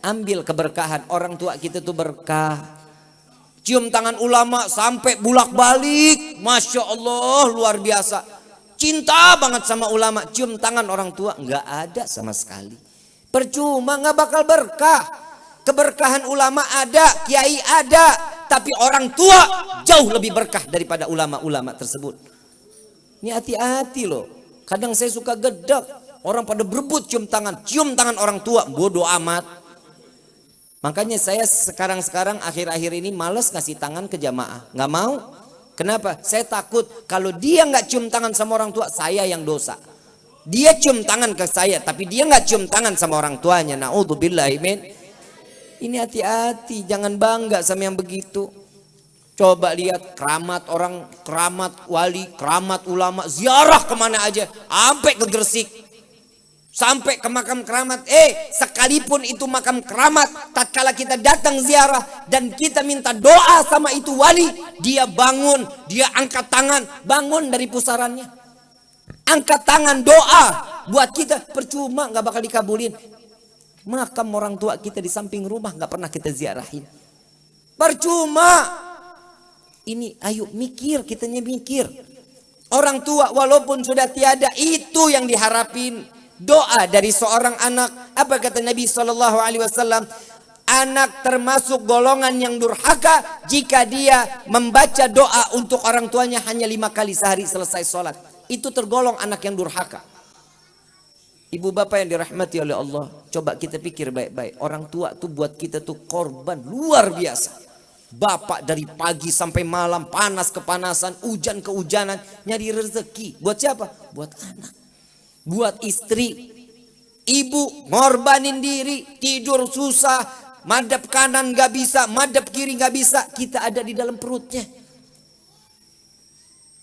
Ambil keberkahan. Orang tua kita tuh berkah. Cium tangan ulama sampai bulak-balik. Masya Allah, luar biasa. Cinta banget sama ulama. Cium tangan orang tua nggak ada sama sekali. Percuma, nggak bakal berkah. Keberkahan ulama ada, kiai ada, tapi orang tua jauh lebih berkah daripada ulama-ulama tersebut. Ini hati-hati loh. Kadang saya suka gedek. Orang pada berebut cium tangan orang tua. Bodoh amat. Makanya saya sekarang akhir-akhir ini males ngasih tangan ke jamaah. Nggak mau. Kenapa? Saya takut kalau dia nggak cium tangan sama orang tua, saya yang dosa. Dia cium tangan ke saya, tapi dia nggak cium tangan sama orang tuanya. Na'udzubillahi min. Ini hati-hati, jangan bangga sama yang begitu. Coba lihat keramat orang, keramat wali, keramat ulama, ziarah kemana aja, sampai ke Gresik. Sampai ke makam keramat. Sekalipun itu makam keramat, tatkala kita datang ziarah dan kita minta doa sama itu wali, dia bangun, dia angkat tangan, bangun dari pusarannya, angkat tangan doa buat kita. Percuma, nggak bakal dikabulin. Makam orang tua kita di samping rumah nggak pernah kita ziarahin. Percuma. Ini ayo mikir, kitanya mikir. Orang tua walaupun sudah tiada, itu yang diharapin. Doa dari seorang anak. Apa kata Nabi SAW? Anak termasuk golongan yang durhaka jika dia membaca doa untuk orang tuanya hanya 5 kali sehari selesai sholat. Itu tergolong anak yang durhaka. Ibu bapak yang dirahmati oleh Allah, coba kita pikir baik-baik. Orang tua tuh buat kita tuh korban luar biasa. Bapak dari pagi sampai malam, panas kepanasan, hujan kehujanan, nyari rezeki. Buat siapa? Buat anak, buat istri. Ibu ngorbanin diri, tidur susah, madep kanan gak bisa, madep kiri gak bisa. Kita ada di dalam perutnya.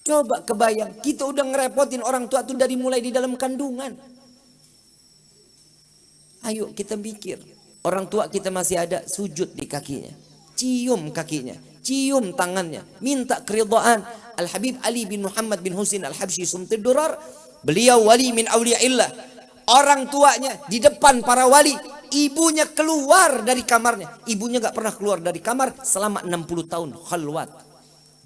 Coba kebayang, kita udah ngerepotin orang tua tuh dari mulai di dalam kandungan. Ayo kita pikir, orang tua kita masih ada, sujud di kakinya, cium kakinya, cium tangannya, minta keridhaan. Al-Habib Ali bin Muhammad bin Husin Al-Habsyi Sumtid Durar, beliau wali min awliyaillah. Orang tuanya di depan para wali, ibunya keluar dari kamarnya. Ibunya gak pernah keluar dari kamar selama 60 tahun khalwat.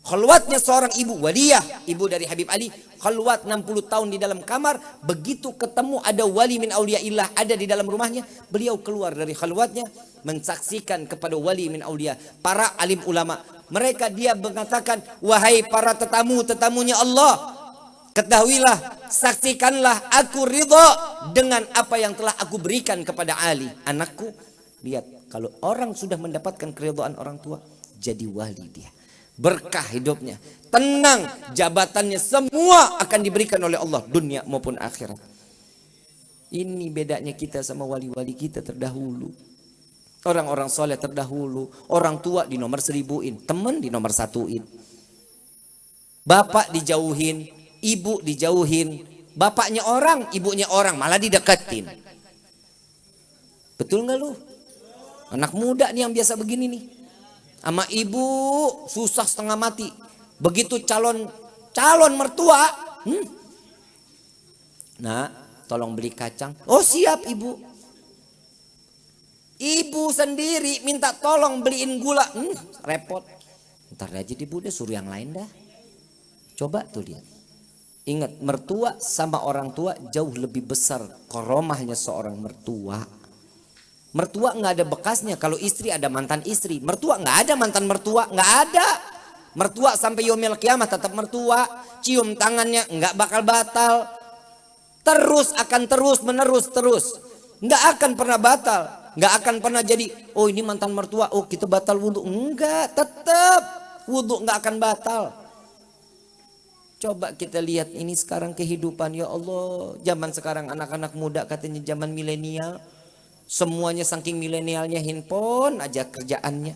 Khalwatnya seorang ibu waliyah, ibu dari Habib Ali, khalwat 60 tahun di dalam kamar. Begitu ketemu ada wali min awliyaillah ada di dalam rumahnya, beliau keluar dari khalwatnya mensaksikan kepada wali min awliya, para alim ulama. Mereka dia mengatakan, wahai para tetamunya Allah, ketahuilah, saksikanlah aku ridha dengan apa yang telah aku berikan kepada Ali anakku. Lihat, kalau orang sudah mendapatkan keridhaan orang tua, jadi wali dia. Berkah hidupnya, tenang, jabatannya semua akan diberikan oleh Allah, dunia maupun akhirat. Ini bedanya kita sama wali-wali kita terdahulu. Orang-orang soleh terdahulu, orang tua di nomor 1000-in, teman di nomor 1-in. Bapak dijauhin, ibu dijauhin, bapaknya orang, ibunya orang, malah dideketin. Betul nggak lu? Anak muda nih yang biasa begini nih. Sama ibu susah setengah mati. Begitu calon mertua, nah, tolong beli kacang. Oh siap ibu. Ibu sendiri minta tolong beliin gula, repot. Ntar aja ibu deh, suruh yang lain dah. Coba tuh lihat. Ingat, mertua sama orang tua jauh lebih besar karomahnya seorang mertua. Mertua nggak ada bekasnya. Kalau istri ada mantan istri, mertua nggak ada mantan mertua, nggak ada. Mertua sampai yaumil kiamah tetap mertua. Cium tangannya nggak bakal batal. Terus akan terus menerus terus. Nggak akan pernah batal. Nggak akan pernah jadi, oh ini mantan mertua, oh kita batal wudhu. Enggak, tetap wudhu nggak akan batal. Coba kita lihat ini sekarang kehidupan, ya Allah. Zaman sekarang anak-anak muda katanya zaman milenial. Semuanya saking milenialnya handphone aja kerjaannya.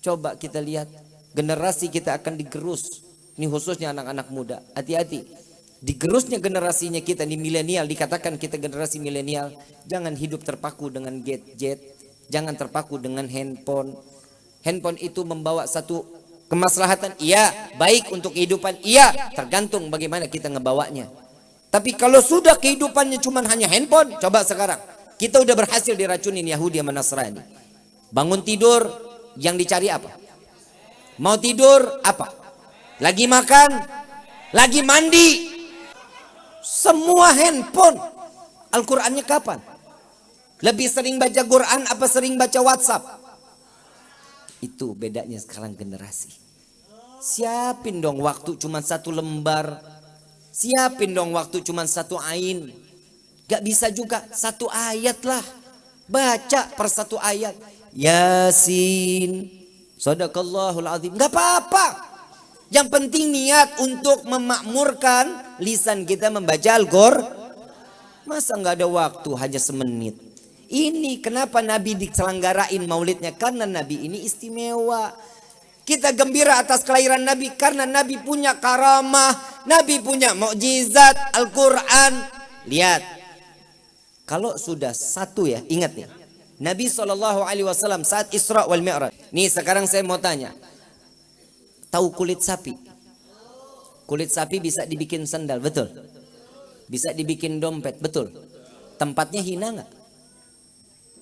Coba kita lihat, generasi kita akan digerus. Ini khususnya anak-anak muda. Hati-hati. Digerusnya generasinya kita di milenial, dikatakan kita generasi milenial. Jangan hidup terpaku dengan gadget. Jangan terpaku dengan handphone. Handphone itu membawa satu kemaslahatan. Iya, baik untuk kehidupan. Iya, tergantung bagaimana kita ngebawanya. Tapi kalau sudah kehidupannya cuma hanya handphone, coba sekarang. Kita udah berhasil diracunin Yahudi sama Nasrani. Bangun tidur, yang dicari apa? Mau tidur apa? Lagi makan, lagi mandi. Semua handphone. Al-Qur'annya kapan? Lebih sering baca Quran apa sering baca WhatsApp? Itu bedanya sekarang generasi. Siapin dong waktu cuma 1 lembar. Siapin dong waktu cuma 1 ain. Gak bisa juga 1 ayat lah. Baca per 1 ayat. Yasin. Shadaqallahul azim. Gak apa-apa. Yang penting niat untuk memakmurkan lisan kita membaca Al-Qur'an. Masa nggak ada waktu hanya semenit. Ini kenapa Nabi diselenggarain maulidnya? Karena Nabi ini istimewa. Kita gembira atas kelahiran Nabi karena Nabi punya karamah, Nabi punya mukjizat Al-Qur'an. Lihat, kalau sudah 1 ya, ingat nih. Nabi SAW saat Isra wal Mi'raj. Nih sekarang saya mau tanya. Tahu kulit sapi? Kulit sapi bisa dibikin sandal, betul? Bisa dibikin dompet, betul? Tempatnya hina nggak?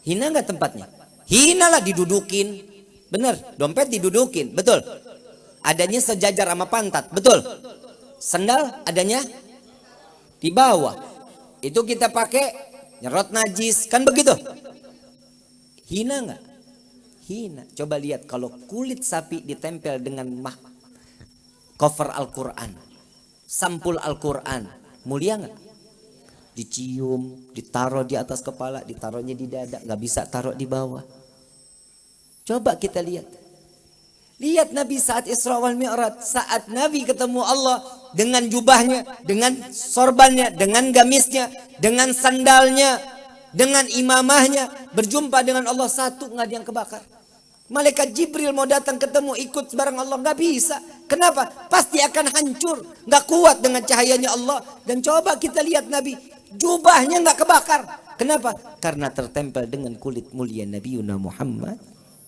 Hina nggak tempatnya? Hina lah, didudukin. Bener, dompet didudukin, betul? Adanya sejajar sama pantat, betul? Sandal adanya di bawah. Itu kita pakai nyerot najis, kan begitu? Hina nggak? Hina. Coba lihat kalau kulit sapi ditempel dengan cover Al-Quran, sampul Al-Quran, mulia nggak? Dicium, ditaruh di atas kepala, ditaruhnya di dada, nggak bisa taruh di bawah. Coba kita lihat. Lihat Nabi saat Isra wal Mi'raj, saat Nabi ketemu Allah dengan jubahnya, dengan sorbannya, dengan gamisnya, dengan sandalnya, dengan imamahnya, berjumpa dengan Allah, 1 nggak ada yang kebakar. Malaikat Jibril mau datang ketemu ikut bareng Allah, nggak bisa. Kenapa? Pasti akan hancur, nggak kuat dengan cahayanya Allah. Dan coba kita lihat Nabi, jubahnya nggak kebakar. Kenapa? Karena tertempel dengan kulit mulia Nabi Muhammad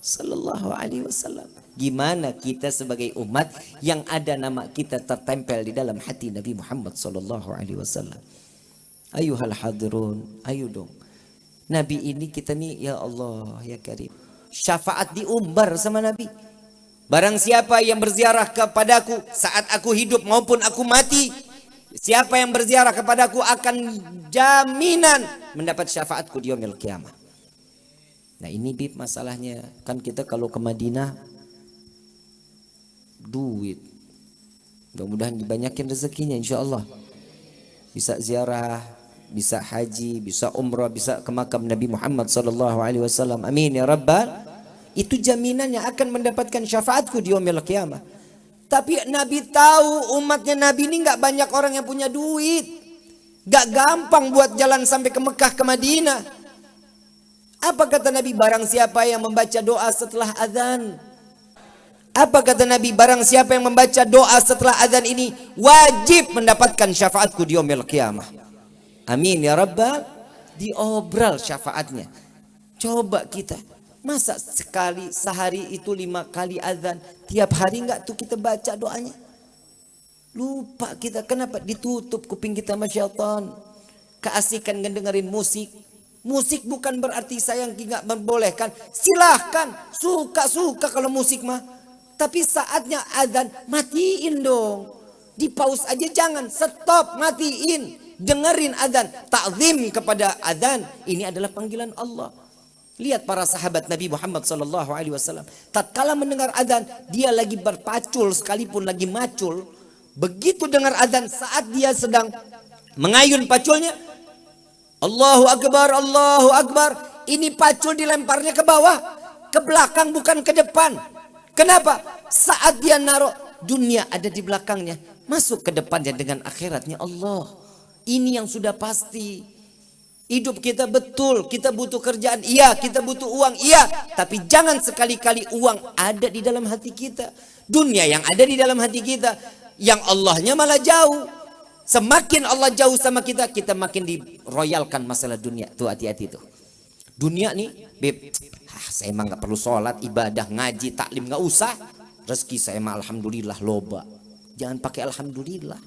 Sallallahu Alaihi Wasallam. Gimana kita sebagai umat yang ada nama kita tertempel di dalam hati Nabi Muhammad Sallallahu Alaihi Wasallam? Ayuhal hadirun, ayo dong. Nabi ini kita nih, ya Allah ya Karim, syafaat diumbar sama Nabi. Barang siapa yang berziarah kepadaku saat aku hidup maupun aku mati, siapa yang berziarah kepadaku akan jaminan mendapat syafaatku di yaumil qiyamah. Nah ini Bib masalahnya, kan kita kalau ke Madinah duit, mudah-mudahan dibanyakin rezekinya insyaallah. Bisa ziarah, bisa haji, bisa umrah, bisa ke makam Nabi Muhammad SAW. Amin ya Rabbal. Itu jaminan yang akan mendapatkan syafaatku di yaumil qiyamah. Tapi Nabi tahu umatnya Nabi ini nggak banyak orang yang punya duit, nggak gampang buat jalan sampai ke Mekah ke Madinah. Apa kata Nabi? Barang siapa yang membaca doa setelah azan. Apa kata Nabi? Barang siapa yang membaca doa setelah azan ini wajib mendapatkan syafaatku di yaumil qiyamah. Amin ya Rabbal. Diobral syafaatnya. Coba kita, masa sekali sehari itu 5 kali azan, tiap hari enggak tuh kita baca doanya? Lupa kita. Kenapa? Ditutup kuping kita sama syaitan. Keasikan ngedengerin musik. Musik bukan berarti saya nggak membolehkan. Silahkan, suka-suka kalau musik mah. Tapi saatnya azan, matiin dong. Di pause aja jangan, stop, matiin. Dengerin azan, takzim kepada azan. Ini adalah panggilan Allah. Lihat para sahabat Nabi Muhammad SAW. Tatkala mendengar azan, dia lagi berpacul sekalipun lagi macul. Begitu dengar azan, saat dia sedang mengayun paculnya, Allahu Akbar, Allahu Akbar. Ini pacul dilemparnya ke bawah, ke belakang bukan ke depan. Kenapa? Saat dia naruh, dunia ada di belakangnya, masuk ke depannya dengan akhiratnya Allah. Ini yang sudah pasti. Hidup kita betul, kita butuh kerjaan, iya, kita butuh uang, iya. Tapi jangan sekali-kali uang ada di dalam hati kita. Dunia yang ada di dalam hati kita, yang Allahnya malah jauh. Semakin Allah jauh sama kita, kita makin diroyalkan masalah dunia. Tuh hati-hati tuh. Dunia nih, Beb, saya emang gak perlu sholat, ibadah, ngaji, taklim, gak usah. Rezeki saya emang alhamdulillah loba. Jangan pakai alhamdulillah.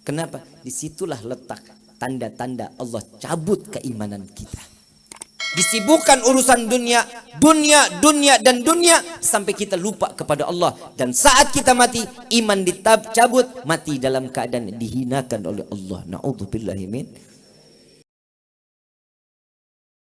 Kenapa? Disitulah letak tanda-tanda Allah cabut keimanan kita. disibukkan urusan dunia, dan dunia sampai kita lupa kepada Allah. Dan saat kita mati, iman dicabut, mati dalam keadaan dihinakan oleh Allah. Na'udzubillahi min